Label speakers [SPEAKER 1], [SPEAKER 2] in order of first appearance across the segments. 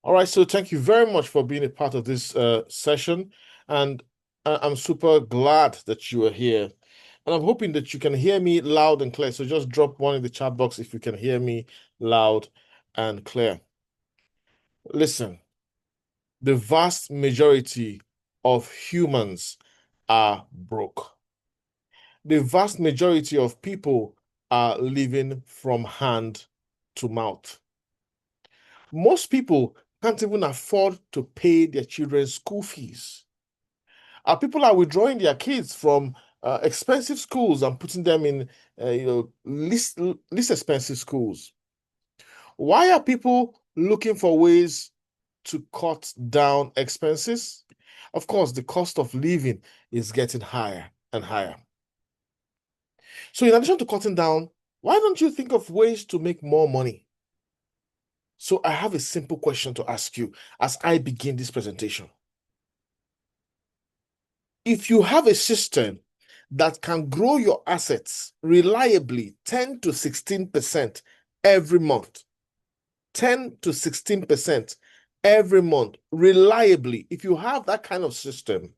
[SPEAKER 1] All right, so thank you very much for being a part of this session, and I'm super glad that you are here. And I'm hoping that you can hear me loud and clear. So just drop one in the chat box if you can hear me loud and clear. Listen, the vast majority of humans are broke. The vast majority of people are living from hand to mouth. Most people can't even afford to pay their children's school fees. Our people are withdrawing their kids from expensive schools and putting them in, least expensive schools. Why are people looking for ways to cut down expenses? Of course, the cost of living is getting higher and higher. So, in addition to cutting down, why don't you think of ways to make more money? So, I have a simple question to ask you as I begin this presentation. If you have a system that can grow your assets reliably 10 to 16% every month, 10 to 16% every month, reliably, if you have that kind of system,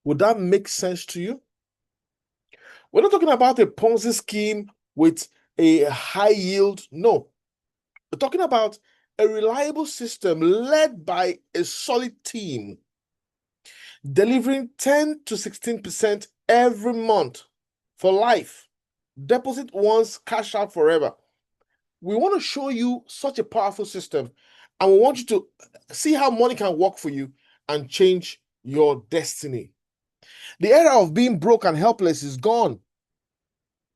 [SPEAKER 1] would that make sense to you? We're not talking about a Ponzi scheme with a high yield. No, we're talking about a reliable system led by a solid team delivering 10 to 16% every month for life. Deposit once, cash out forever. We want to show you such a powerful system, and we want you to see how money can work for you and change your destiny. The era of being broke and helpless is gone.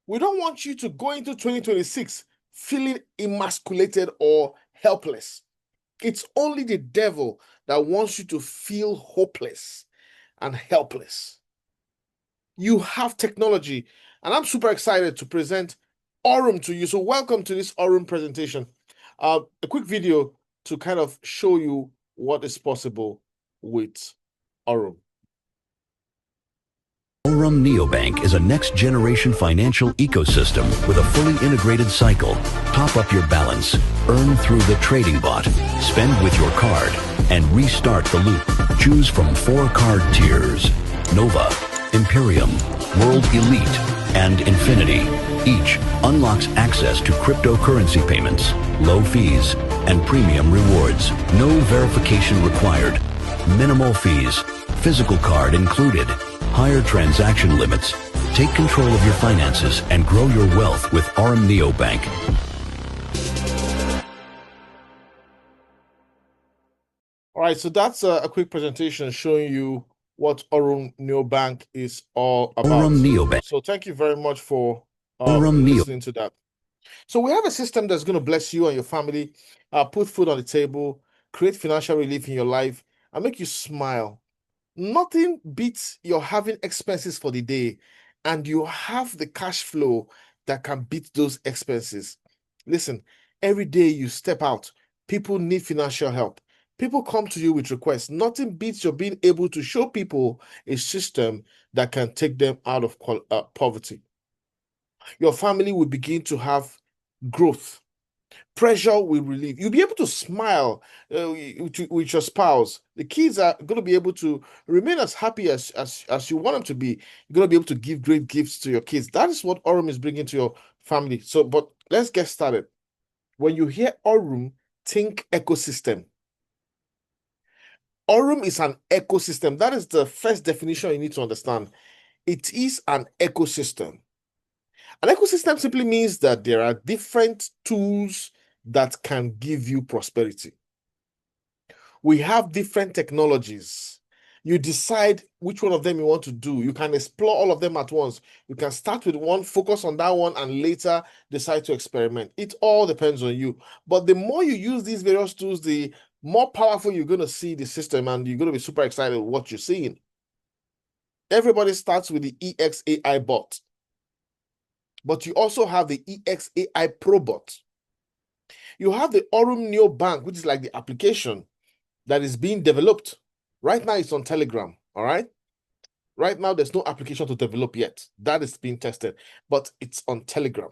[SPEAKER 1] We don't want you to go into 2026 feeling emasculated or helpless. It's only the devil that wants you to feel hopeless and helpless. You have technology, and I'm super excited to present Aurum to you. So welcome to this Aurum presentation. A quick video to kind of show you what is possible with Aurum.
[SPEAKER 2] Aurum Neobank is a next-generation financial ecosystem with a fully integrated cycle. Top up your balance, earn through the trading bot, spend with your card, and restart the loop. Choose from 4 card tiers: Nova, Imperium, World Elite, and Infinity. Each unlocks access to cryptocurrency payments, low fees, and premium rewards. No verification required. Minimal fees. Physical card included. Higher transaction limits. Take control of your finances and grow your wealth with Aurum Neobank.
[SPEAKER 1] All right, so that's a quick presentation showing you what Aurum Neobank is all about.
[SPEAKER 2] Aurum Neobank.
[SPEAKER 1] So thank you very much for
[SPEAKER 2] Aurum
[SPEAKER 1] listening to that. So we have a system that's going to bless you and your family, put food on the table, create financial relief in your life, and make you smile. Nothing beats your having expenses for the day, and you have the cash flow that can beat those expenses. Listen, every day you step out, people need financial help. People come to you with requests. Nothing beats your being able to show people a system that can take them out of poverty. Your family will begin to have growth. Pressure will relieve. You'll be able to smile with your spouse. The kids are going to be able to remain as happy as you want them to be. You're going to be able to give great gifts to your kids. That is what Aurum is bringing to your family. So, but let's get started. When you hear Aurum, think ecosystem. Aurum is an ecosystem. That is the first definition you need to understand. It is an ecosystem. An ecosystem simply means that there are different tools that can give you prosperity. We have different technologies. You decide which one of them you want to do. You can explore all of them at once. You can start with one, focus on that one, and later decide to experiment. It all depends on you. But the more you use these various tools, the more powerful you're going to see the system, and you're going to be super excited with what you're seeing. Everybody starts with the EXAI bot. But you also have the EXAI Pro bot. You have the Aurum Neobank, which is like the application that is being developed. Right now, it's on Telegram, all right? Right now, there's no application to develop yet. That is being tested, but it's on Telegram.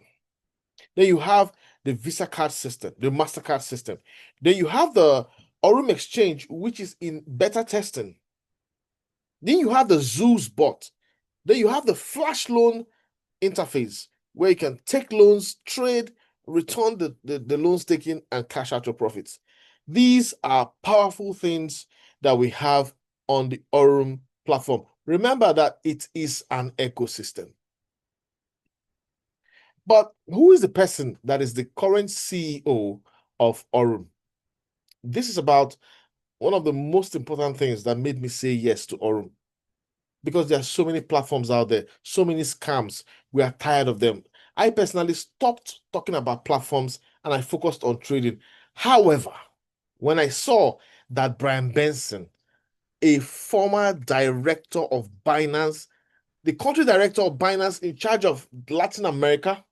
[SPEAKER 1] Then you have the Visa card system, the MasterCard system. Then you have the Aurum Exchange, which is in beta testing. Then you have the Zeus bot. Then you have the flash loan interface where you can take loans, trade, return the loans taken, and cash out your profits. These are powerful things that we have on the Aurum platform. Remember that it is an ecosystem. But who is the person that is the current CEO of Aurum? This is about one of the most important things that made me say yes to Aurum, because there are so many platforms out there, so many scams. We are tired of them. I personally stopped talking about platforms and I focused on trading. However, when I saw that Brian Benson, a former director of Binance, the country director of Binance in charge of Latin America,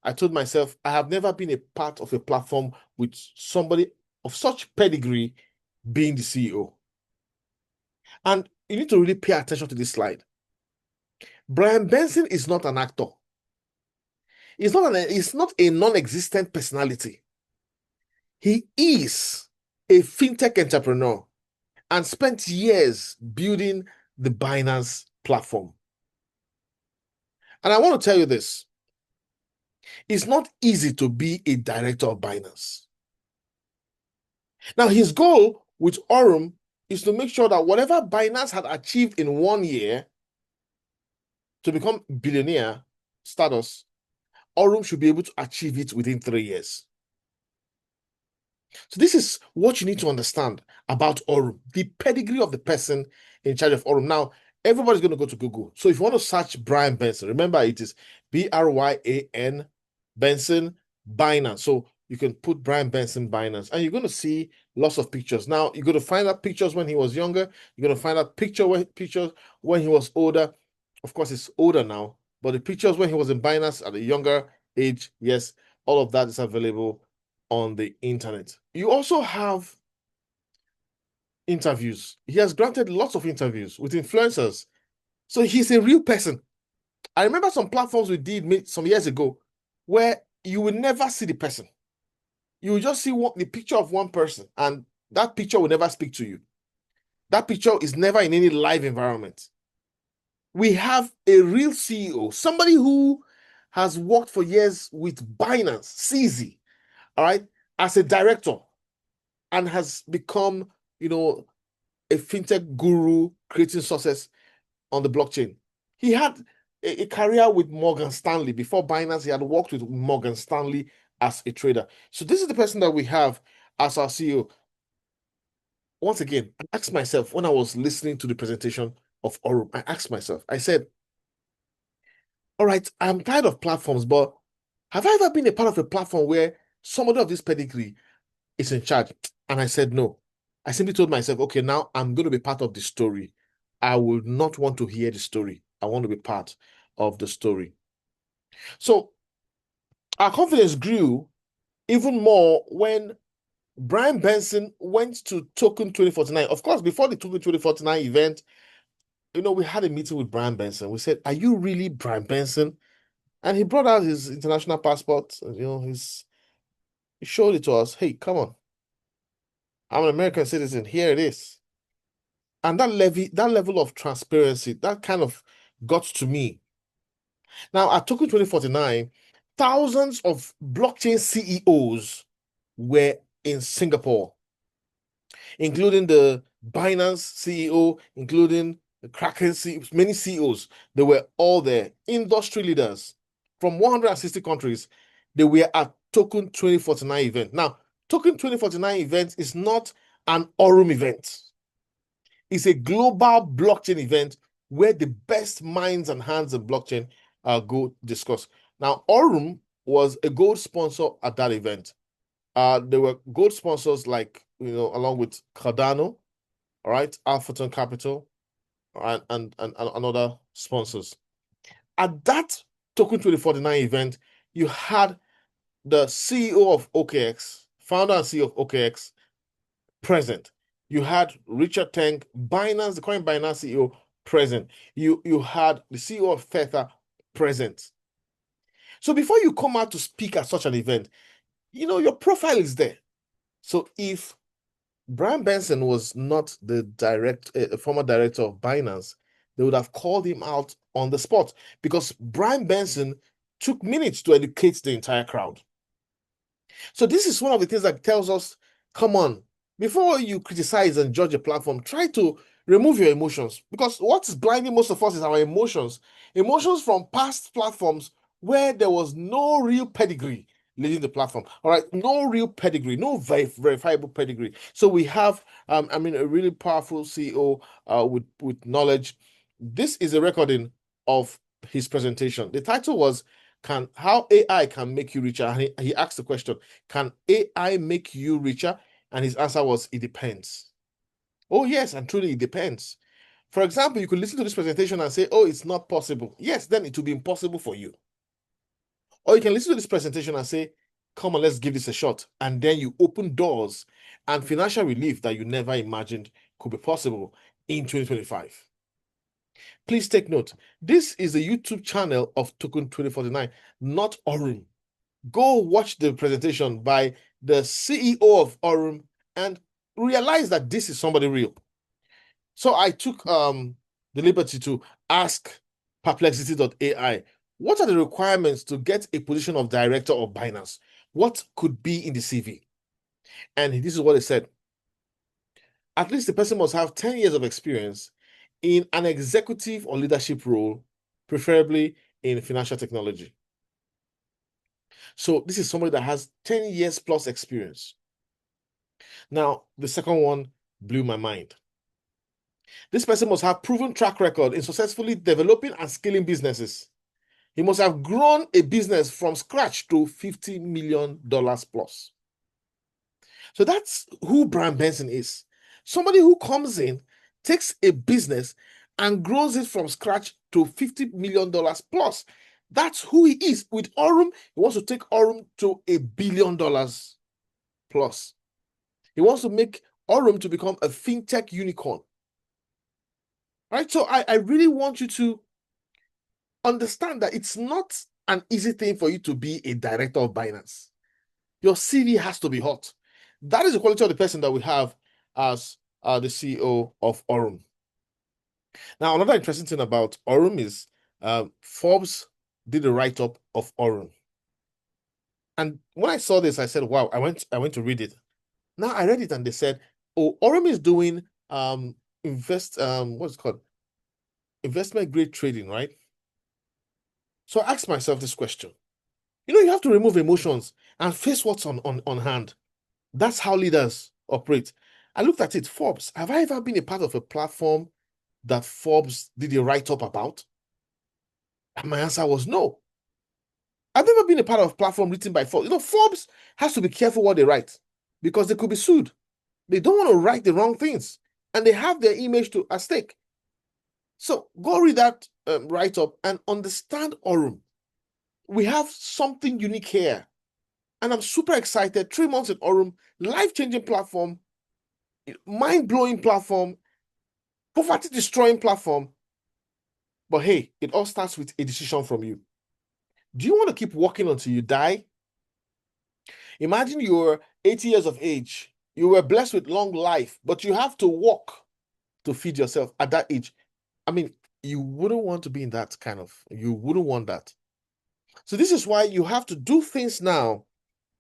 [SPEAKER 1] I told myself, I have never been a part of a platform with somebody of such pedigree being the CEO. And you need to really pay attention to this slide. Brian Benson is not an actor. He's not a non-existent personality. He is a fintech entrepreneur and spent years building the Binance platform. And I want to tell you this. It's not easy to be a director of Binance. Now, his goal with Aurum is to make sure that whatever Binance had achieved in 1 year to become billionaire status, Aurum should be able to achieve it within 3 years. So this is what you need to understand about Aurum, the pedigree of the person in charge of Aurum. Now, everybody's going to go to Google. So if you want to search Brian Benson, remember it is Bryan Benson Binance. So you can put Brian Benson Binance and you're going to see lots of pictures. Now, you're going to find out pictures when he was younger. You're going to find out pictures when he was older. Of course, he's older now, but the pictures when he was in Binance at a younger age, yes, all of that is available on the internet. You also have interviews. He has granted lots of interviews with influencers. So he's a real person. I remember some platforms we did some years ago where you will never see the person. You will just see the picture of one person, and that picture will never speak to you. That picture is never in any live environment. We have a real CEO, somebody who has worked for years with Binance, CZ, all right, as a director, and has become, a fintech guru creating success on the blockchain. He had a career with Morgan Stanley. Before Binance, he had worked with Morgan Stanley as a trader. So this is the person that we have as our CEO. Once again, I asked myself when I was listening to the presentation of Aurum, I asked myself, I said, all right, I'm tired of platforms, but have I ever been a part of a platform where somebody of this pedigree is in charge? And I said, no. I simply told myself, okay, now I'm going to be part of the story. I will not want to hear the story. I want to be part of the story. So our confidence grew even more when Brian Benson went to Token 2049. Of course, before the Token 2049 event, we had a meeting with Brian Benson. We said, are you really Brian Benson? And he brought out his international passport. He showed it to us. Hey, come on. I'm an American citizen. Here it is. And that level of transparency, that kind of got to me. Now, at Token 2049, thousands of blockchain CEOs were in Singapore, including the Binance CEO, including the Kraken CEO, many CEOs. They were all there. Industry leaders from 160 countries. They were at Token 2049 event. Now, Token 2049 event is not an Aurum event. It's a global blockchain event where the best minds and hands in blockchain go discuss. Now, Aurum was a gold sponsor at that event. There were gold sponsors like, along with Cardano, all right, Alphaton Capital, all right, and other sponsors. At that Token 2049 event, you had the CEO of OKX, founder and CEO of OKX, present. You had Richard Teng, Binance, the current Binance CEO, present. You had the CEO of Theta present. So before you come out to speak at such an event, your profile is there. So if Brian Benson was not the former director of Binance, they would have called him out on the spot because Brian Benson took minutes to educate the entire crowd. So this is one of the things that tells us, come on, before you criticize and judge a platform, try to remove your emotions because what is blinding most of us is our emotions. Emotions from past platforms where there was no real pedigree leading the platform. All right, no real pedigree, no verifiable pedigree. So we have, a really powerful CEO with knowledge. This is a recording of his presentation. The title was can how AI can make you richer. And he asked the question, can AI make you richer? And his answer was, it depends. Oh, yes, and truly it depends. For example, you could listen to this presentation and say, oh, it's not possible. Yes, then it will be impossible for you. Or you can listen to this presentation and say, come on, let's give this a shot. And then you open doors and financial relief that you never imagined could be possible in 2025. Please take note. This is the YouTube channel of Token 2049, not Aurum. Go watch the presentation by the CEO of Aurum and realize that this is somebody real. So I took the liberty to ask Perplexity.ai, what are the requirements to get a position of director of Binance? What could be in the CV? And this is what it said. At least the person must have 10 years of experience in an executive or leadership role, preferably in financial technology. So this is somebody that has 10 years plus experience. Now, the second one blew my mind. This person must have proven track record in successfully developing and scaling businesses. He must have grown a business from scratch to $50 million plus. So that's who Brian Benson is. Somebody who comes in, takes a business and grows it from scratch to $50 million plus. That's who he is. With Aurum, he wants to take Aurum to $1 billion plus. He wants to make Aurum to become a fintech unicorn. Right? So I really want you to understand that it's not an easy thing for you to be a director of Binance. Your CV has to be hot. That is the quality of the person that we have as the CEO of Aurum. Now, another interesting thing about Aurum is Forbes did a write-up of Aurum. And when I saw this, I said, wow, I went to read it. Now I read it and they said, oh, Aurum is doing what's it called? Investment grade trading, right? So I asked myself this question. You have to remove emotions and face what's on hand. That's how leaders operate. I looked at it, Forbes. Have I ever been a part of a platform that Forbes did a write-up about? And my answer was no. I've never been a part of a platform written by Forbes. Forbes has to be careful what they write because they could be sued. They don't want to write the wrong things and they have their image at stake. So go read that write-up and understand Aurum. We have something unique here. And I'm super excited. 3 months in Aurum, life-changing platform, mind-blowing platform, poverty-destroying platform. But hey, it all starts with a decision from you. Do you want to keep working until you die? Imagine you're 80 years of age. You were blessed with long life, but you have to work to feed yourself at that age. I mean, you wouldn't want to be in that you wouldn't want that. So this is why you have to do things now.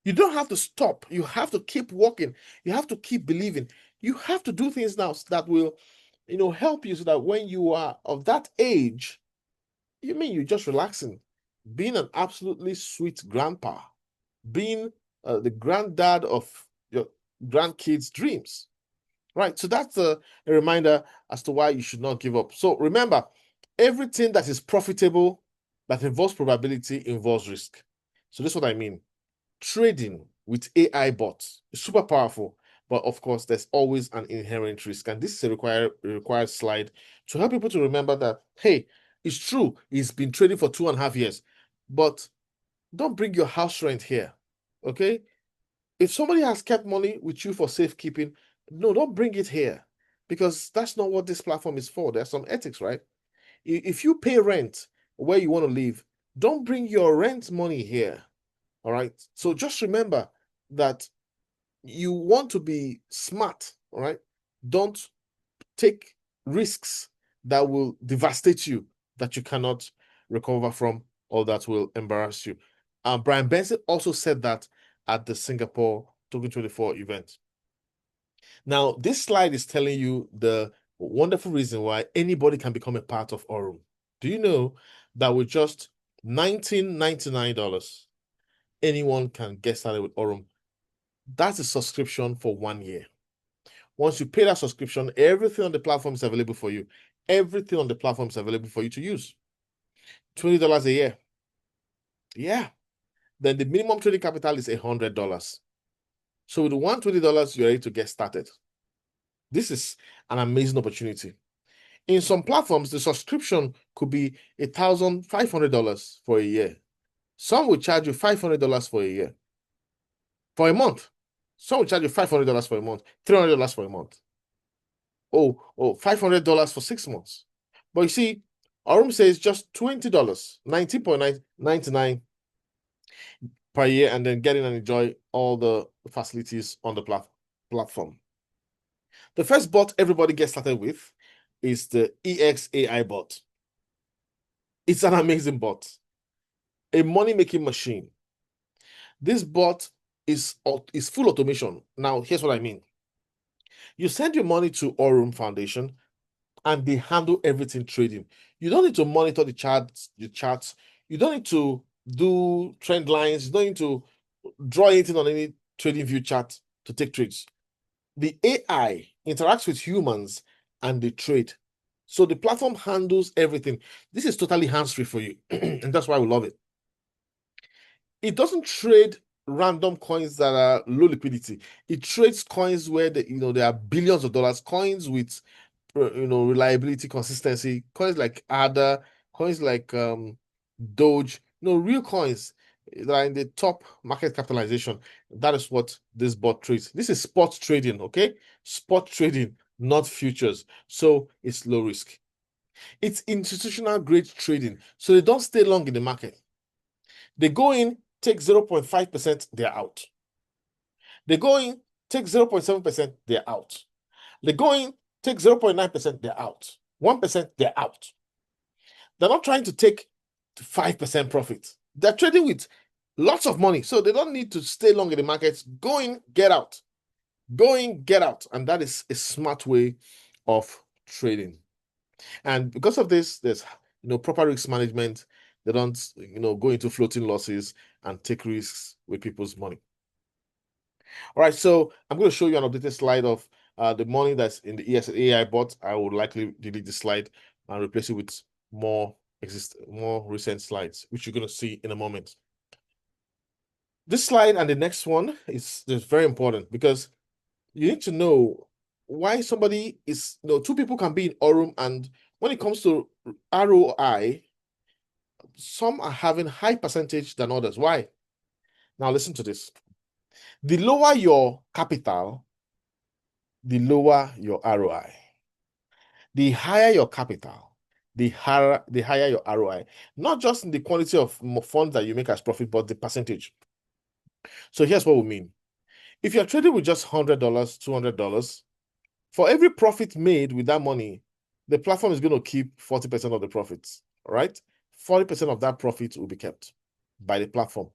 [SPEAKER 1] You don't have to stop. You have to keep working. You have to keep believing. You have to do things now that will, help you so that when you are of that age, you're just relaxing, being an absolutely sweet grandpa, being the granddad of your grandkids' dreams. Right. So that's a reminder as to why you should not give up. So remember, everything that is profitable, that involves probability, involves risk. So this is what I mean. Trading with AI bots is super powerful, but of course, there's always an inherent risk. And this is a required slide to help people to remember that, hey, it's true, he's been trading for 2.5 years, but don't bring your house rent here. Okay? If somebody has kept money with you for safekeeping, no, don't bring it here because that's not what this platform is for. There's some ethics, right? If you pay rent where you want to live, don't bring your rent money here. All right. So just remember that you want to be smart, all right? Don't take risks that will devastate you, that you cannot recover from, or that will embarrass you. Brian Benson also said that at the Singapore Token 24 event. Now, this slide is telling you the wonderful reason why anybody can become a part of Aurum. Do you know that with just $19.99, anyone can get started with Aurum? That's a subscription for 1 year. Once you pay that subscription, everything on the platform is available for you. Everything on the platform is available for you to use. $20 a year. Yeah. Then the minimum trading capital is $100. So with $120, you're ready to get started. This is an amazing opportunity. In some platforms, the subscription could be $1,500 for a year. Some will charge you $500 for a year. For a month. Some will charge you $500 for a month, $300 for a month. $500 for 6 months. But you see, Aurum says just $20, $19.99 per year, and then get in and enjoy all the facilities on the platform. The first bot everybody gets started with is the EXAI bot. It's an amazing bot, a money-making machine. This bot is full automation. Now, here's what I mean. You send your money to Aurum Foundation, and they handle everything trading. You don't need to monitor the charts. You don't need to do trend lines. You don't need to draw anything on any trading view chart to take trades. The AI interacts with humans and they trade. So the platform handles everything. This is totally hands-free for you, and that's why we love it. It doesn't trade random coins that are low liquidity. It trades coins where there are billions of dollars, coins with reliability, consistency, coins like ADA, coins like Doge, real coins that are in the top market capitalization. That is what this bot trades. This is spot trading, okay? Spot trading, not futures. So it's low risk. It's institutional grade trading. So they don't stay long in the market. They go in, take 0.5%, they're out. They go in, take 0.7%, they're out. They go in, take 0.9%, they're out. 1%, they're out. They're not trying to take 5% profit. They're trading with lots of money, so they don't need to stay long in the markets. Go in, get out. Go in, get out. And that is a smart way of trading. And because of this, there's proper risk management. They don't go into floating losses and take risks with people's money. All right, so I'm going to show you an updated slide of the money that's in the ESAI bot. I would likely delete this slide and replace it with more recent slides, which you're going to see in a moment. This slide and the next one is very important because you need to know why somebody is, two people can be in Aurum, and when it comes to ROI, some are having high percentage than others. Why? Now listen to this. The lower your capital, the lower your ROI. The higher your capital, the higher your ROI. Not just in the quantity of funds that you make as profit, but the percentage. So here's what we mean. If you're trading with just $100, $200, for every profit made with that money, the platform is going to keep 40% of the profits, all right? 40% of that profit will be kept by the platform.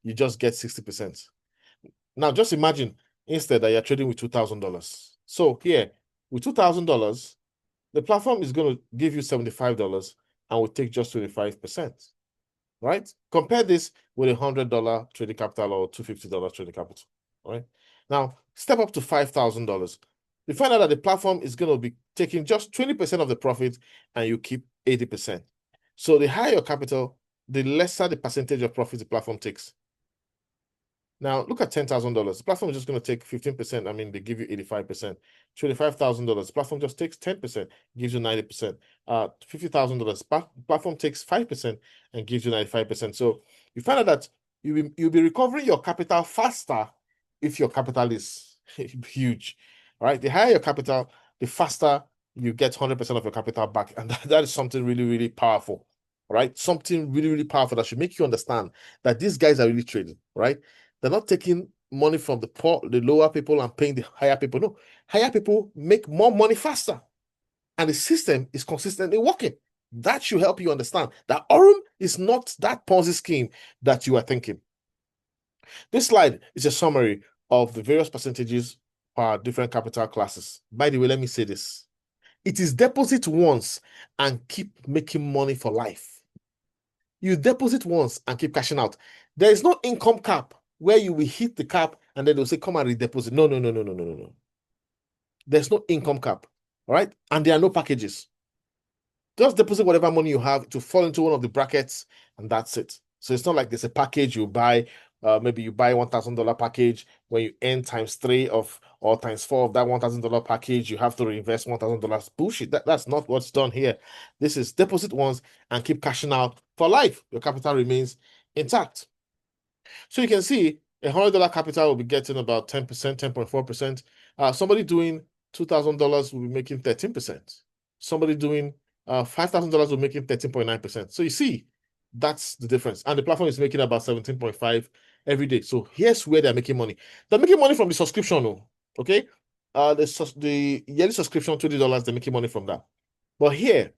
[SPEAKER 1] You just get 60%. Now, just imagine instead that you're trading with $2,000. So here, with $2,000, the platform is going to give you $75 and will take just 25%, right? Compare this with $100 trading capital or $250 trading capital, all right? Now, step up to $5,000. You find out that the platform is going to be taking just 20% of the profit and you keep 80%. So the higher your capital, the lesser the percentage of profit the platform takes. Now, look at $10,000. The platform is just going to take 15%. I mean, they give you 85%. $25,000. The platform just takes 10%, gives you 90%. $50,000. Platform takes 5% and gives you 95%. So you find out that you'll be recovering your capital faster if your capital is huge. All right. The higher your capital, the faster you get 100% of your capital back. And that is something really, really powerful. All right. Something really, really powerful that should make you understand that these guys are really trading, right? They're not taking money from the lower people and paying the higher people. No, higher people make more money faster. And the system is consistently working. That should help you understand that Aurum is not that Ponzi scheme that you are thinking. This slide is a summary of the various percentages for different capital classes. By the way, let me say this. It is deposit once and keep making money for life. You deposit once and keep cashing out. There is no income cap where you will hit the cap and then they'll say, come and redeposit. No, no, no, no, no, no, no, no. There's no income cap, all right? And there are no packages. Just deposit whatever money you have to fall into one of the brackets, and that's it. So it's not like there's a package you buy. Maybe you buy $1,000 package. When you earn ×3 of or ×4 of that $1,000 package, you have to reinvest $1,000. Bullshit. That's not what's done here. This is deposit once and keep cashing out for life. Your capital remains intact. So you can see $100 capital will be getting about 10%, 10.4%. Somebody doing $2,000 will be making 13%. Somebody doing $5,000 will be making 13.9%. So you see, that's the difference. And the platform is making about 17.5 every day. So here's where they're making money. They're making money from the subscription, okay? The yearly subscription, $20, they're making money from that. But here,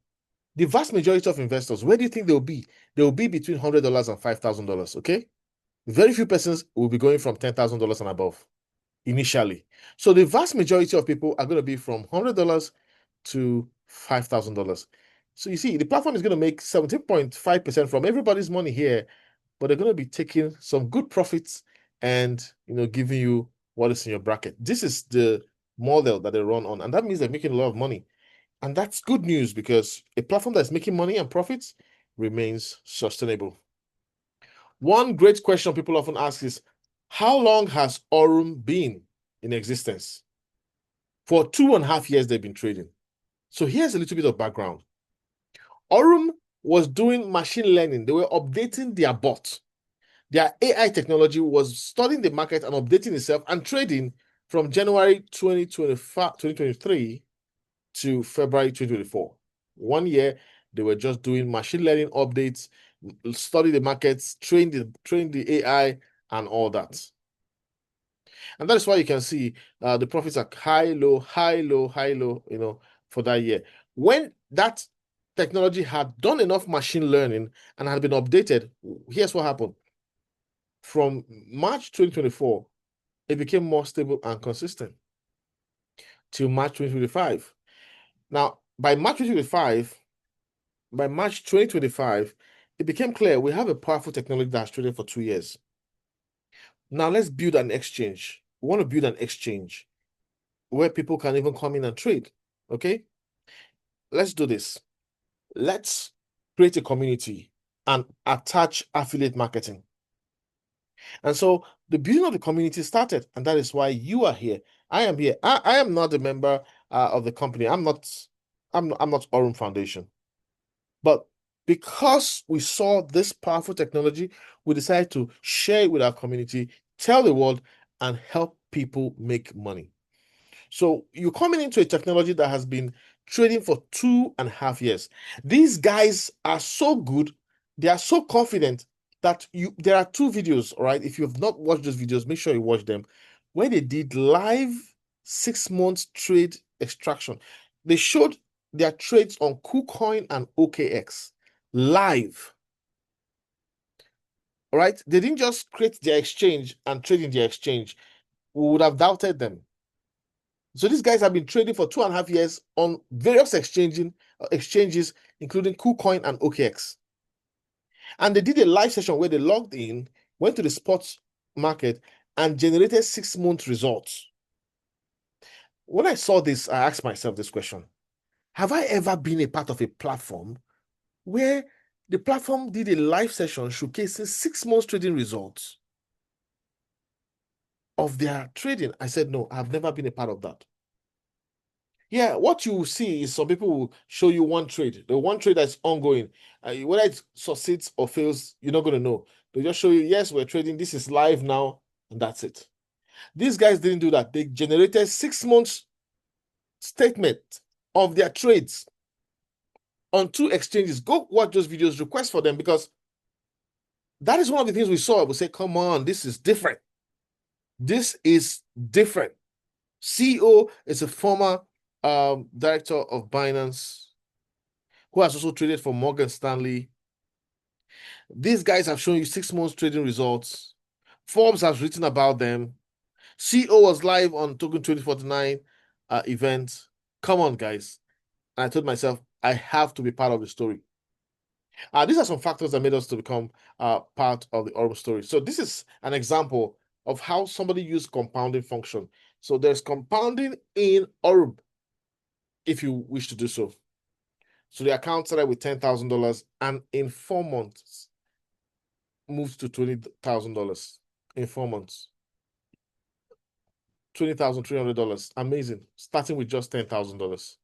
[SPEAKER 1] the vast majority of investors, where do you think they'll be? They'll be between $100 and $5,000, okay? Very few persons will be going from $10,000 and above initially. So the vast majority of people are going to be from $100 to $5,000. So you see, the platform is going to make 17.5% from everybody's money here, but they're going to be taking some good profits and giving you what is in your bracket. This is the model that they run on, and that means they're making a lot of money. And that's good news because a platform that's making money and profits remains sustainable. One great question people often ask is, how long has Aurum been in existence? For 2.5 years, they've been trading. So here's a little bit of background. Aurum was doing machine learning. They were updating their bot. Their AI technology was studying the market and updating itself and trading from January 2023 to February 2024. 1 year, they were just doing machine learning updates, study the markets, train the AI, and all that. And that is why you can see the profits are high, low, high, low, high, low, for that year. When that technology had done enough machine learning and had been updated, here's what happened. From March 2024, it became more stable and consistent till March 2025. Now, by March 2025, it became clear we have a powerful technology that has traded for 2 years. Now let's build an exchange. We want to build an exchange where people can even come in and trade. Okay? Let's do this. Let's create a community and attach affiliate marketing. And so the building of the community started, and that is why you are here. I am here. I am not a member of the company. I'm not Aurum Foundation. But because we saw this powerful technology, we decided to share it with our community, tell the world, and help people make money. So you're coming into a technology that has been trading for 2.5 years. These guys are so good, they are so confident that there are 2 videos, all right? If you have not watched those videos, make sure you watch them, where they did live 6 months trade extraction. They showed their trades on KuCoin and OKX live. All right, they didn't just create their exchange and trade in their exchange. We would have doubted them. So these guys have been trading for 2.5 years on various exchanges, including KuCoin and OKX. And they did a live session where they logged in, went to the spot market, and generated 6-month results. When I saw this, I asked myself this question. Have I ever been a part of a platform where the platform did a live session showcasing 6 months trading results of their trading? I said, no, I've never been a part of that. Yeah, what you will see is some people will show you one trade, the one trade that's ongoing. Whether it succeeds or fails, you're not going to know. They just show you, yes, we're trading, this is live now, and that's it. These guys didn't do that. They generated 6 months statement of their trades on 2 exchanges. Go watch those videos, request for them, because that is one of the things we saw. We say, come on, this is different. This is different. CEO is a former director of Binance who has also traded for Morgan Stanley. These guys have shown you 6 months trading results. Forbes has written about them. CEO was live on Token 2049 event. Come on, guys. And I told myself, I have to be part of the story. These are some factors that made us to become part of the Aurum story. So this is an example of how somebody used compounding function. So there's compounding in Aurum if you wish to do so. So the account started with $10,000 and in 4 months moved to $20,000 in 4 months. $20,300. Amazing. Starting with just $10,000.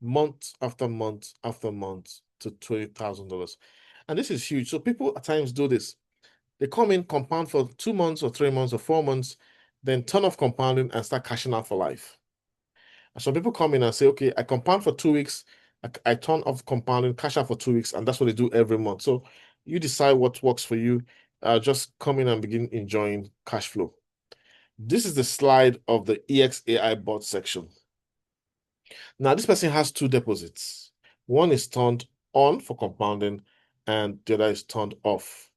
[SPEAKER 1] Month after month after month to $20,000. And this is huge. So people at times do this. They come in, compound for 2 months or 3 months or 4 months, then turn off compounding and start cashing out for life. And some people come in and say, okay, I compound for 2 weeks, I turn off compounding, cash out for 2 weeks, and that's what they do every month. So you decide what works for you. Just come in and begin enjoying cash flow. This is the slide of the EXAI bot section. Now, this person has two deposits. One is turned on for compounding, and the other is turned off.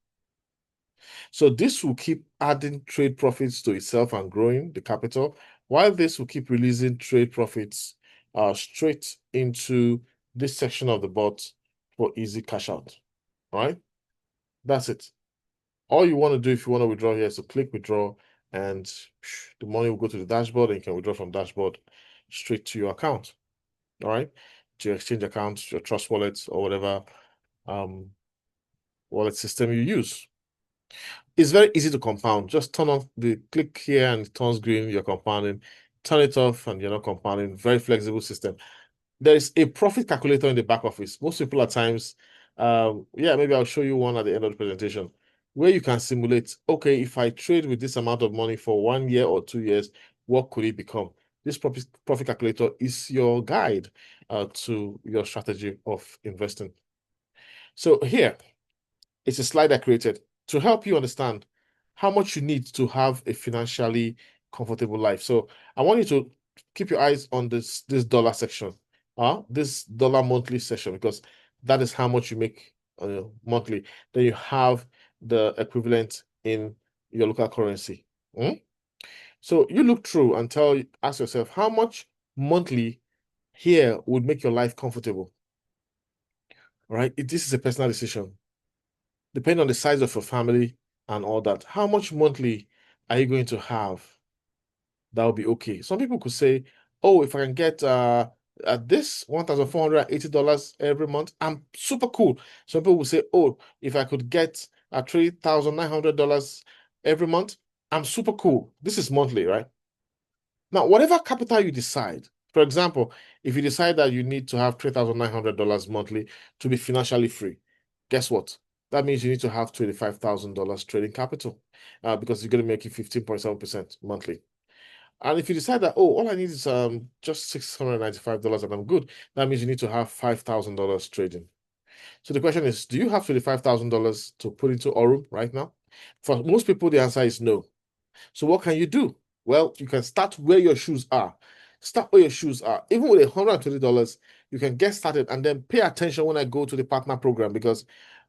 [SPEAKER 1] So this will keep adding trade profits to itself and growing the capital, while this will keep releasing trade profits straight into this section of the bot for easy cash out. All right, that's it. All you want to do if you want to withdraw here is to click withdraw, and the money will go to the dashboard, and you can withdraw from dashboard straight to your account. All right, to your exchange account, your trust wallet, or whatever wallet system you use. It's very easy to compound. Just turn off the click here and it turns green, you're compounding. Turn it off and you're not compounding. Very flexible system. There is a profit calculator in the back office. Most people at times, yeah, maybe I'll show you one at the end of the presentation where you can simulate, okay, if I trade with this amount of money for 1 year or 2 years, what could it become? This profit calculator is your guide to your strategy of investing. So here, it's a slide I created to help you understand how much you need to have a financially comfortable life. So I want you to keep your eyes on this dollar section, this dollar monthly section, because that is how much you make monthly. Then you have the equivalent in your local currency. So you look through and ask yourself how much monthly here would make your life comfortable. All right, this is a personal decision. Depending on the size of your family and all that, how much monthly are you going to have? That will be okay. Some people could say, oh, if I can get at this $1,480 every month, I'm super cool. Some people will say, oh, if I could get $3,900 every month, I'm super cool. This is monthly, right? Now, whatever capital you decide, for example, if you decide that you need to have $3,900 monthly to be financially free, guess what? That means you need to have $25,000 trading capital because you're going to make it 15.7% monthly. And if you decide that, oh, all I need is just $695 and I'm good, that means you need to have $5,000 trading. So the question is, do you have $25,000 to put into Aurum right now? For most people, the answer is no. So what can you do? Well, you can start where your shoes are. Start where your shoes are. Even with $120, you can get started and then pay attention when I go to the partner program, because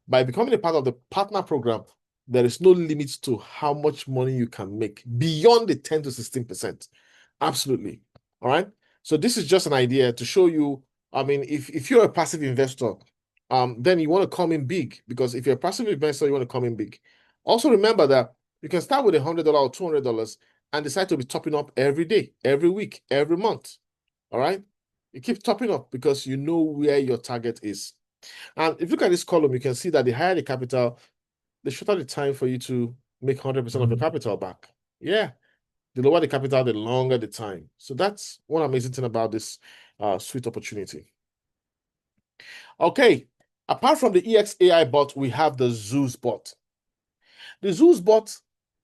[SPEAKER 1] by becoming a part of the partner program, there is no limit to how much money you can make beyond the 10 to 16%. Absolutely. All right. So this is just an idea to show you. I mean, if you're a passive investor, then you want to come in big, because if you're a passive investor, you want to come in big. Also remember that you can start with $100 or $200 and decide to be topping up every day, every week, every month. All right. You keep topping up because you know where your target is. And if you look at this column, you can see that the higher the capital, the shorter the time for you to make 100% of your capital back. Yeah. The lower the capital, the longer the time. So that's one amazing thing about this sweet opportunity. Okay. Apart from the EXAI bot, we have the Zeus bot. The Zeus bot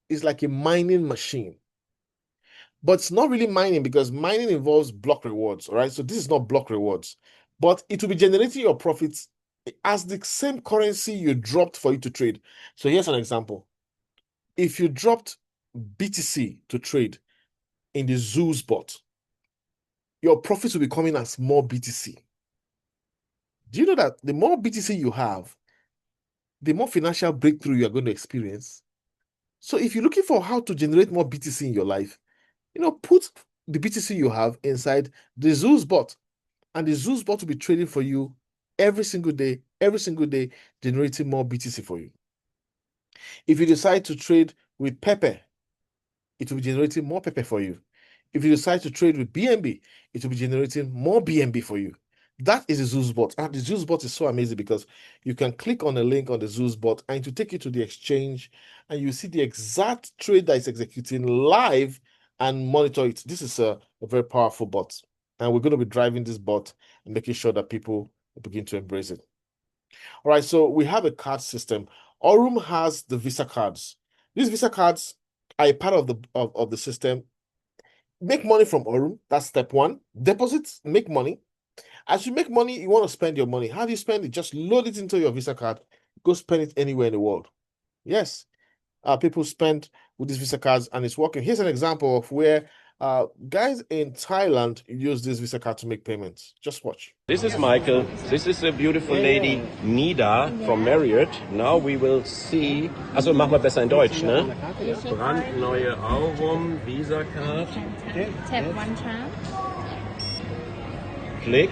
[SPEAKER 1] is like a mining machine, but it's not really mining because mining involves block rewards. All right. So this is not block rewards, but it will be generating your profits as the same currency you dropped for you to trade. So here's an example. If you dropped BTC to trade in the Zeus bot, your profits will be coming as more BTC. Do you know that the more BTC you have, the more financial breakthrough you are going to experience? So if you're looking for how to generate more BTC in your life, put the BTC you have inside the Zeus bot, and the Zeus bot will be trading for you every single day, generating more BTC for you. If you decide to trade with Pepe, it will be generating more Pepe for you. If you decide to trade with BNB, it will be generating more BNB for you. That is the Zeus bot. And the Zeus bot is so amazing because you can click on a link on the Zeus bot and it will take you to the exchange and you see the exact trade that is executing live and monitor it. This is a very powerful bot. And we're going to be driving this bot and making sure that people begin to embrace it. All right, so we have a card system. Aurum has the Visa cards. These Visa cards are a part of the system. Make money from Aurum. That's step one. Deposits, make money. As you make money, you want to spend your money. How do you spend it? Just load it into your Visa card. Go spend it anywhere in the world. Yes, people spend with these Visa cards and it's working. Here's an example of where guys in Thailand use this Visa card to make payments. Just watch.
[SPEAKER 3] This is Michael. This is a beautiful lady, Nida from Marriott. Now we will see. Also, machen wir besser in Deutsch, ne? Brandneue Aurum Visa Card.
[SPEAKER 4] Tap one time.
[SPEAKER 3] Klick.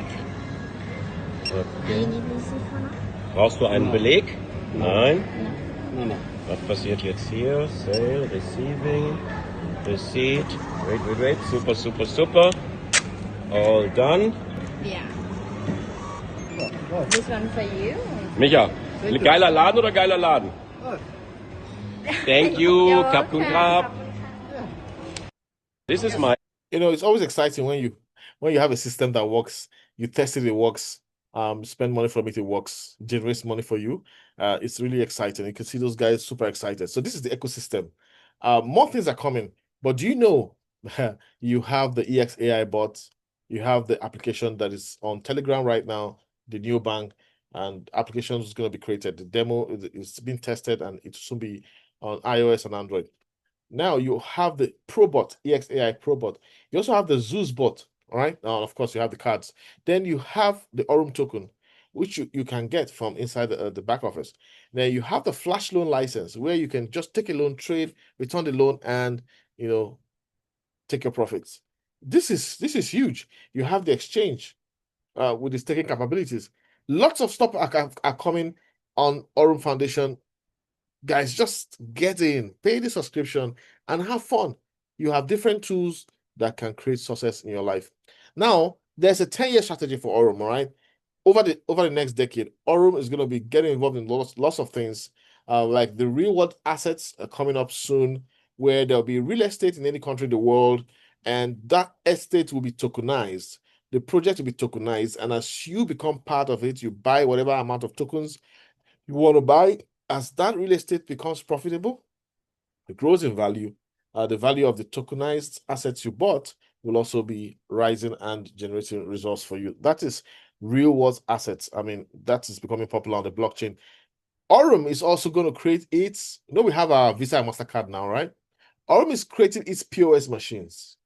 [SPEAKER 3] Brauchst du einen Beleg? Nein. Was passiert jetzt hier? Sale, Receiving, Receipt. Wait. Super. All done.
[SPEAKER 4] Yeah. This one for you.
[SPEAKER 3] Micha, geiler Laden oder geiler Laden? Thank you, Kapkun Krab. This is my.
[SPEAKER 1] It's always exciting when you have a system that works, you test it works, spend money from it works, generates money for you. It's really exciting. You can see those guys super excited. So this is the ecosystem. More things are coming, but do you know you have the EXAI bot, you have the application that is on Telegram right now, the new bank, and applications is going to be created. The demo is being tested and it will soon be on iOS and Android. Now you have the ProBot, EXAI ProBot. You also have the Zeus bot, all right? Now, of course, you have the cards. Then you have the Aurum token, which you can get from inside the back office. Then you have the flash loan license, where you can just take a loan, trade, return the loan, and take your profits. This is huge. You have the exchange with the staking capabilities. Lots of stuff are coming on Aurum Foundation. Guys, just get in, pay the subscription, and have fun. You have different tools that can create success in your life. Now, there's a 10-year strategy for Aurum, all right? Over the next decade, Aurum is going to be getting involved in lots of things, like the real world assets are coming up soon, where there'll be real estate in any country in the world, and that estate will be tokenized. The project will be tokenized, and as you become part of it, you buy whatever amount of tokens you want to buy. As that real estate becomes profitable, it grows in value. The value of the tokenized assets you bought will also be rising and generating results for you. That is real world assets. I mean, that is becoming popular on the blockchain. Aurum is also going to create its, we have our Visa and MasterCard now, right? Aurum is creating its POS machines.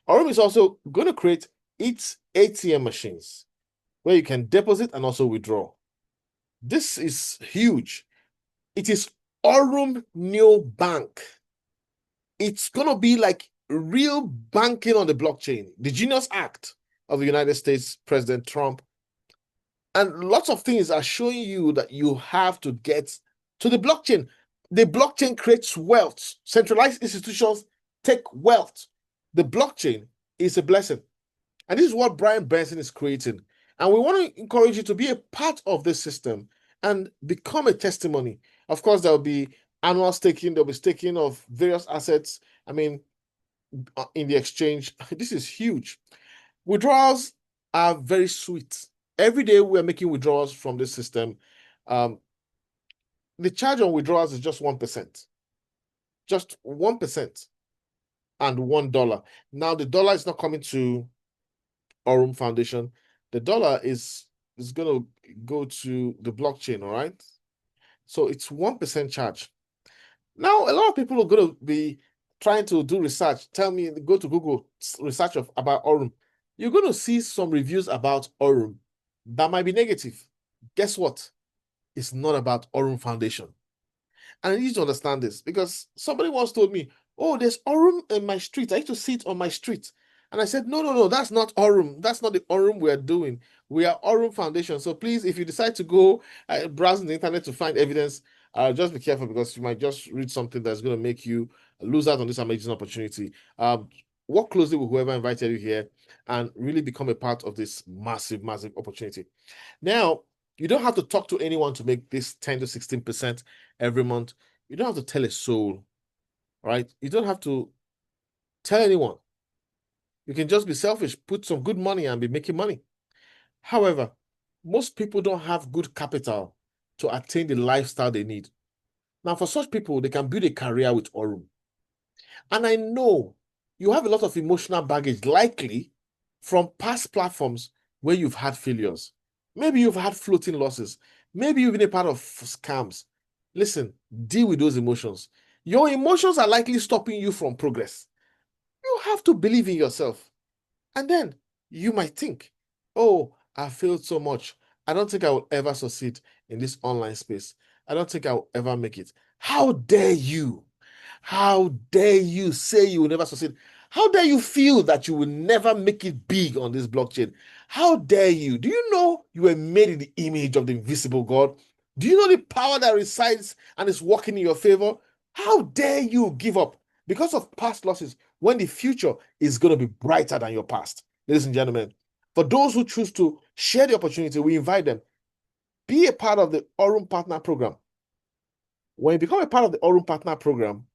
[SPEAKER 1] Aurum is also going to create its ATM machines where you can deposit and also withdraw. This is huge. It is Aurum Neo Bank. It's going to be like real banking on the blockchain. The Genius Act of the United States, President Trump. And lots of things are showing you that you have to get to the blockchain. The blockchain creates wealth. Centralized institutions take wealth. The blockchain is a blessing. And this is what Brian Benson is creating. And we want to encourage you to be a part of this system and become a testimony. Of course, there'll be annual staking. There'll be staking of various assets. I mean, in the exchange, this is huge. Withdrawals are very sweet. Every day we are making withdrawals from this system. The charge on withdrawals is just 1%. Just 1% and $1. Now, the dollar is not coming to Aurum Foundation. The dollar is going to go to the blockchain, all right? So it's 1% charge. Now, a lot of people are going to be trying to do research. Tell me, go to Google, research about Aurum. You're going to see some reviews about Aurum that might be negative. Guess what? It's not about Aurum Foundation. And I need to understand this because somebody once told me, oh, there's Aurum in my street. I used to see it on my street. And I said, no, no, no, that's not Aurum. That's not the Aurum we're doing. We are Aurum Foundation. So please, if you decide to go browsing the internet to find evidence, just be careful because you might just read something that's going to make you lose out on this amazing opportunity. Work closely with whoever invited you here and really become a part of this massive, massive opportunity. Now, you don't have to talk to anyone to make this 10 to 16% every month. You don't have to tell a soul, right? You don't have to tell anyone. You can just be selfish, put some good money and be making money. However, most people don't have good capital to attain the lifestyle they need. Now, for such people, they can build a career with Aurum. And I know you have a lot of emotional baggage, likely from past platforms where you've had failures. Maybe you've had floating losses. Maybe you've been a part of scams. Listen, deal with those emotions. Your emotions are likely stopping you from progress. You have to believe in yourself. And then you might think, oh, I failed so much. I don't think I will ever succeed in this online space. I don't think I will ever make it. How dare you? How dare you say you will never succeed? How dare you feel that you will never make it big on this blockchain? How dare you? Do you know you were made in the image of the invisible God? Do you know the power that resides and is working in your favor? How dare you give up because of past losses when the future is going to be brighter than your past? Ladies and gentlemen, for those who choose to share the opportunity, we invite them. Be a part of the Aurum Partner Program. When you become a part of the Aurum Partner Program,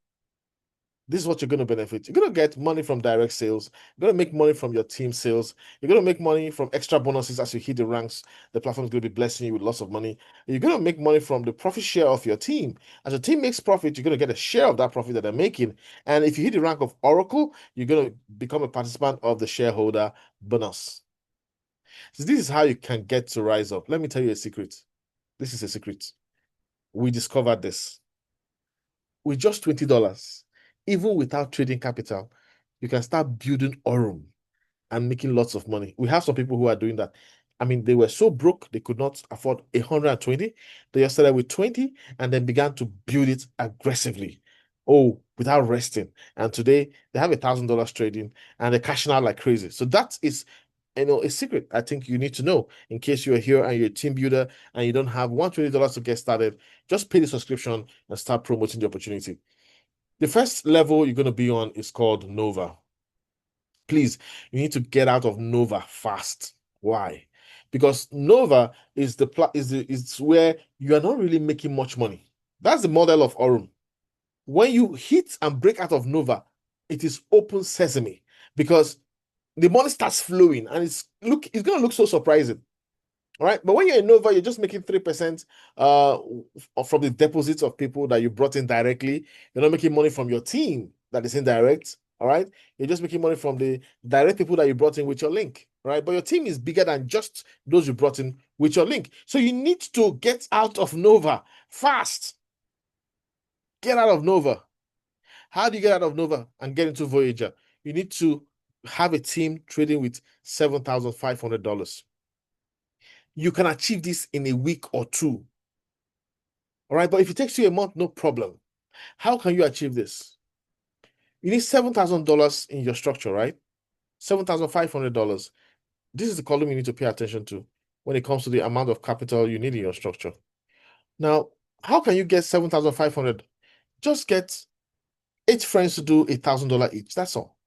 [SPEAKER 1] this is what you're going to benefit. You're going to get money from direct sales. You're going to make money from your team sales. You're going to make money from extra bonuses as you hit the ranks. The platform is going to be blessing you with lots of money. You're going to make money from the profit share of your team. As your team makes profit, you're going to get a share of that profit that they're making. And if you hit the rank of Oracle, you're going to become a participant of the shareholder bonus. So this is how you can get to rise up. Let me tell you a secret. This is a secret. We discovered this. With just $20, even without trading capital, you can start building Aurum and making lots of money. We have some people who are doing that. I mean, they were so broke, they could not afford 120. They just started with 20 and then began to build it aggressively. Oh, without resting. And today they have $1,000 trading and they're cashing out like crazy. So that is a secret I think you need to know in case you're here and you're a team builder and you don't have $120 to get started. Just pay the subscription and start promoting the opportunity. The first level you're going to be on is called Nova. Please, you need to get out of Nova fast. Why? Because Nova is is where you are not really making much money. That's the model of Aurum. When you hit and break out of Nova, it is open sesame because the money starts flowing and it's going to look so surprising. All right. But when you're in Nova, you're just making 3% from the deposits of people that you brought in directly. You're not making money from your team that is indirect. All right. You're just making money from the direct people that you brought in with your link. All right. But your team is bigger than just those you brought in with your link. So you need to get out of Nova fast. Get out of Nova. How do you get out of Nova and get into Voyager? You need to have a team trading with $7,500. You can achieve this in a week or two. All right, but if it takes you a month, no problem. How can you achieve this? You need $7,000 in your structure, right? $7,500. This is the column you need to pay attention to when it comes to the amount of capital you need in your structure. Now, how can you get 7,500? Just get 8 friends to do $1,000 each. That's all.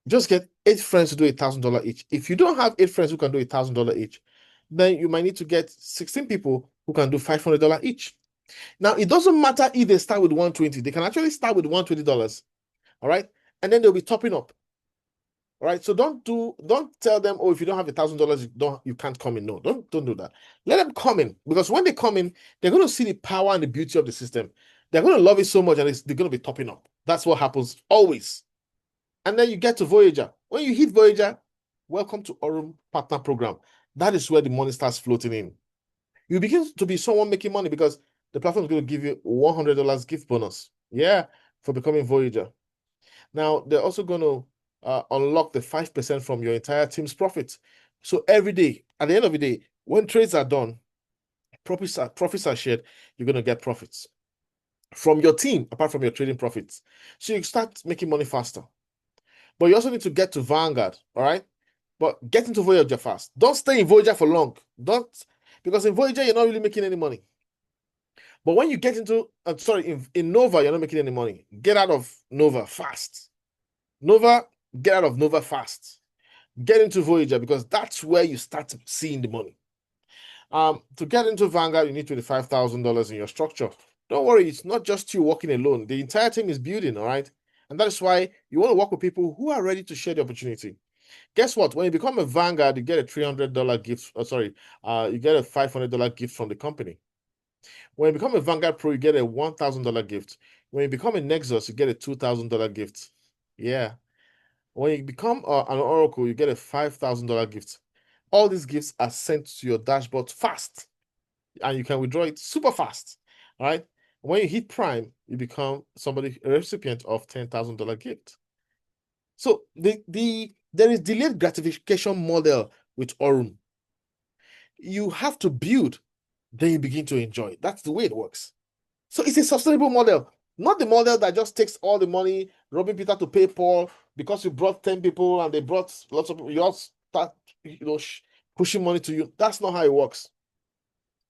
[SPEAKER 1] Just get 8 friends to do $1,000 each. If you don't have 8 friends who can do $1,000 each, then you might need to get 16 people who can do $500 each. Now, it doesn't matter if they start with 120. They can actually start with $120. All right. And then they'll be topping up. All right. So don't tell them, oh, if you don't have $1,000, you can't come in. No, don't do that. Let them come in because when they come in, they're going to see the power and the beauty of the system. They're going to love it so much and they're going to be topping up. That's what happens always. And then you get to Voyager. When you hit Voyager, welcome to Aurum Partner Program. That is where the money starts floating in. You begin to be someone making money because the platform is going to give you $100 gift bonus. Yeah, for becoming Voyager. Now, they're also going to unlock the 5% from your entire team's profits. So every day, at the end of the day, when trades are done, profits are shared, you're going to get profits from your team, apart from your trading profits. So you start making money faster. But you also need to get to Vanguard, all right? But get into Voyager fast. Don't stay in Voyager for long. Don't, because in Voyager, you're not really making any money. But when you get into, in Nova, you're not making any money. Get out of Nova fast. Get out of Nova fast. Get into Voyager because that's where you start seeing the money. To get into Vanguard, you need $25,000 in your structure. Don't worry, it's not just you working alone. The entire team is building, all right? And that is why you want to work with people who are ready to share the opportunity. Guess what? When you become a Vanguard, you get a $300 gift. You get a $500 gift from the company. When you become a Vanguard Pro, you get a $1,000 gift. When you become a Nexus, you get a $2,000 gift. Yeah. When you become an Oracle, you get a $5,000 gift. All these gifts are sent to your dashboard fast, and you can withdraw it super fast. All right. When you hit Prime, you become a recipient of $10,000 gift. So there is delayed gratification model with Aurum. You have to build, then you begin to enjoy. That's the way it works. So it's a sustainable model, not the model that just takes all the money, robbing Peter to pay Paul, because you brought 10 people and they brought lots of people. You all start, pushing money to you. That's not how it works.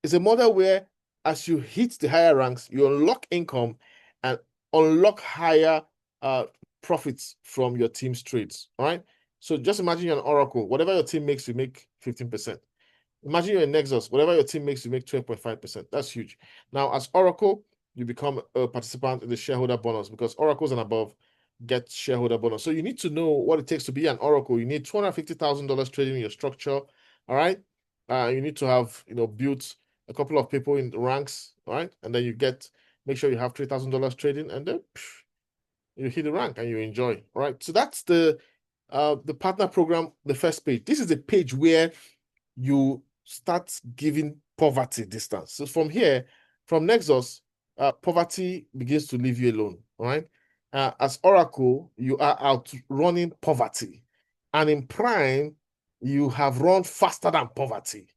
[SPEAKER 1] It's a model where as you hit the higher ranks, you unlock income and unlock higher profits from your team's trades. All right. So just imagine you're an Oracle. Whatever your team makes, you make 15%. Imagine you're a Nexus. Whatever your team makes, you make 12.5%. That's huge. Now, as Oracle, you become a participant in the shareholder bonus because Oracles and above get shareholder bonus. So you need to know what it takes to be an Oracle. You need $250,000 trading in your structure. All right. You need to have, built a couple of people in the ranks. All right. And then make sure you have $3,000 trading, and then you hit the rank and you enjoy. All right. So that's the partner program, the first page. This is the page where you start giving poverty distance. So from here, from Nexus, poverty begins to leave you alone. All right. As Oracle, you are outrunning poverty. And in Prime, you have run faster than poverty.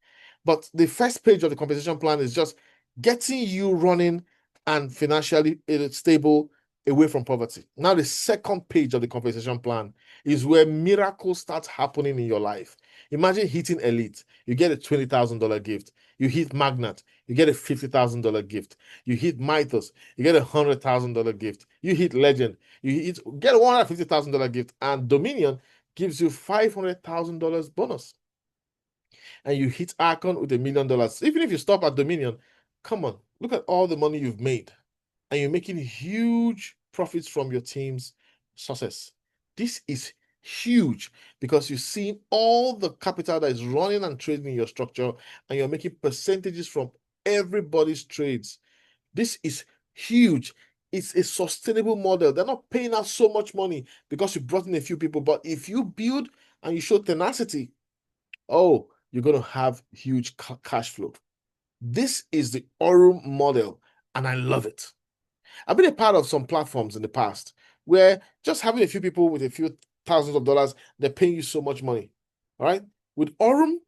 [SPEAKER 1] But the first page of the compensation plan is just getting you running and financially stable away from poverty. Now, the second page of the compensation plan is where miracles start happening in your life. Imagine hitting Elite, you get a $20,000 gift. You hit Magnate, you get a $50,000 gift. You hit Mythos, you get a $100,000 gift. You hit Legend, get a $150,000 gift. And Dominion gives you $500,000 bonus. And you hit Archon with $1 million. Even if you stop at Dominion, come on, look at all the money you've made. And you're making huge profits from your team's success. This is huge because you've seen all the capital that is running and trading in your structure, and you're making percentages from everybody's trades. This is huge. It's a sustainable model. They're not paying out so much money because you brought in a few people, but if you build and you show tenacity, you're going to have huge cash flow. This is the Aurum model, and I love it. I've been a part of some platforms in the past where just having a few people with a few thousands of dollars, they're paying you so much money. All right. With Aurum,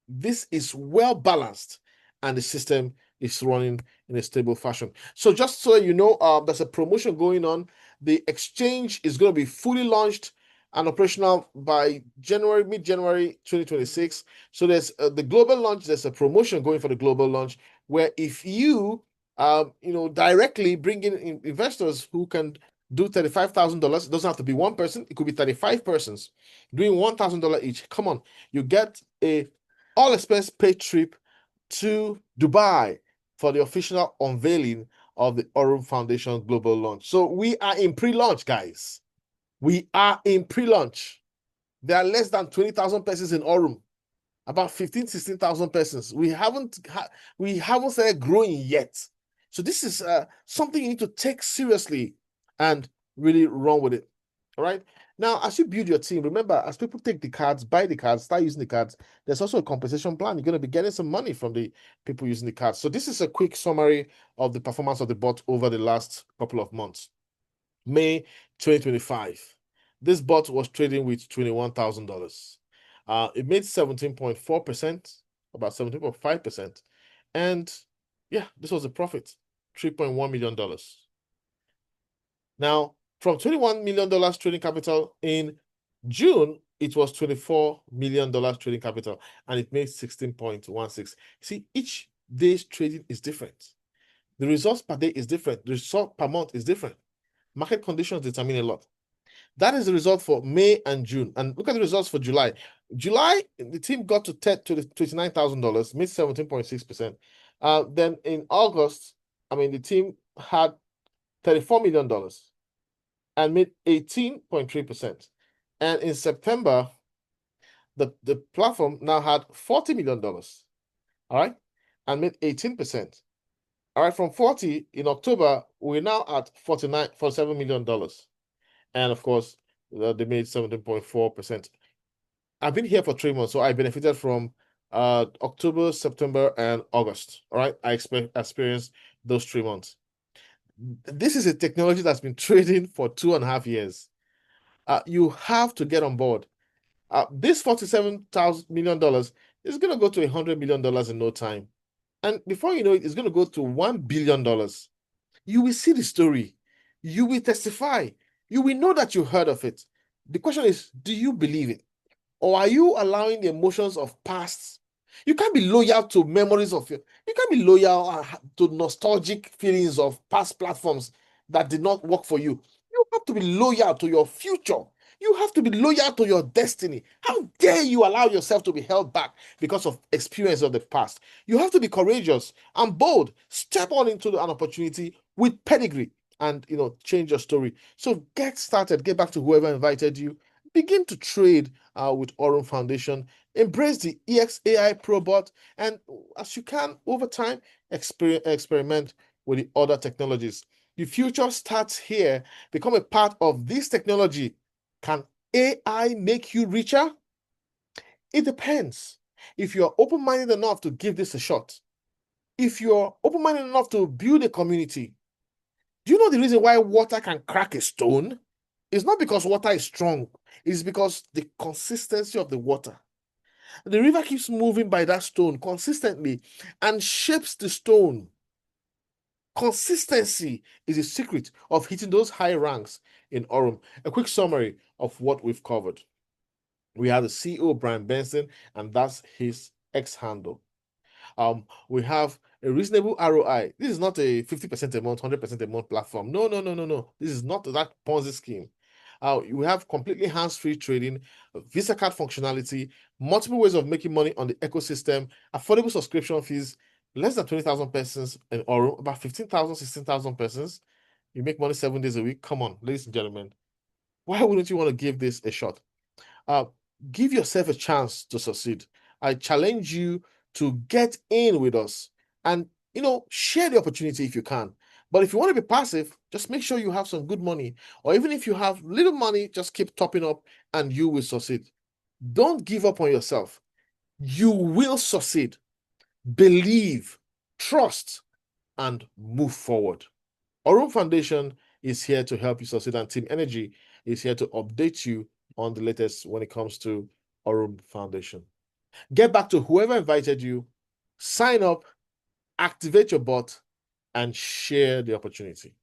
[SPEAKER 1] this is well balanced and the system is running in a stable fashion. So just so you know, there's a promotion going on. The exchange is going to be fully launched and operational by mid-January 2026. So there's the global launch. There's a promotion going for the global launch where if you directly bring in investors who can do $35,000. It doesn't have to be one person. It could be 35 persons doing $1,000 each. Come on, you get a all expense paid trip to Dubai for the official unveiling of the Aurum Foundation global launch. So we are in pre-launch, guys. We are in pre-launch. There are less than 20,000 persons in Aurum. About 15, 16,000 persons. We haven't started growing yet. So this is something you need to take seriously and really run with it. All right. Now, as you build your team, remember, as people take the cards, buy the cards, start using the cards, there's also a compensation plan. You're going to be getting some money from the people using the cards. So this is a quick summary of the performance of the bot over the last couple of months. May 2025. This bot was trading with $21,000. It made 17.4%, about 17.5%. And yeah, this was a profit, $3.1 million. Now, from $21 million trading capital in June, it was $24 million trading capital, and it made 16.16. See, each day's trading is different. The results per day is different. The result per month is different. Market conditions determine a lot. That is the result for May and June. And look at the results for July. July, the team got to $29,000, made 17.6%. Then in August, the team had $34 million and made 18.3%. And in September, the platform now had $40 million, all right, and made 18%. All right, from 40 in October, we're now at $47 million. And of course, they made 17.4%. I've been here for 3 months, so I benefited from October, September, and August. All right, I experienced those 3 months. This is a technology that's been trading for 2.5 years. You have to get on board. This $47 million is going to go to $100 million in no time. And before you know it, it's going to go to $1 billion. You will see the story. You will testify. You will know that you heard of it. The question is, do you believe it? Or are you allowing the emotions of past? You can't be loyal to memories of you can't be loyal to nostalgic feelings of past platforms that did not work for you. You have to be loyal to your future. You have to be loyal to your destiny. How dare you allow yourself to be held back because of experience of the past? You have to be courageous and bold. Step on into an opportunity with pedigree and change your story. So get started. Get back to whoever invited you. Begin to trade with Aurum Foundation. Embrace the EXAI Probot, and as you can over time, experiment with the other technologies. The future starts here. Become a part of this technology. Can AI make you richer? It depends. If you're open-minded enough to give this a shot, if you're open-minded enough to build a community, do you know the reason why water can crack a stone? It's not because water is strong. It's because the consistency of the water. The river keeps moving by that stone consistently and shapes the stone. Consistency is the secret of hitting those high ranks in Aurum. A quick summary of what we've covered. We have the CEO, Brian Benson, and that's his X handle. We have a reasonable ROI. This is not a 50% a month, 100% a month platform. No. This is not that Ponzi scheme. We have completely hands-free trading, Visa card functionality, multiple ways of making money on the ecosystem, affordable subscription fees, less than 20,000 persons in Aurum, about 15,000, 16,000 persons. You make money 7 days a week. Come on, ladies and gentlemen. Why wouldn't you want to give this a shot? Give yourself a chance to succeed. I challenge you to get in with us and share the opportunity if you can. But if you want to be passive, just make sure you have some good money. Or even if you have little money, just keep topping up and you will succeed. Don't give up on yourself. You will succeed. Believe, trust, and move forward. Aurum Foundation is here to help you succeed, and Team Energy is here to update you on the latest when it comes to Aurum Foundation. Get back to whoever invited you, sign up, activate your bot, and share the opportunity.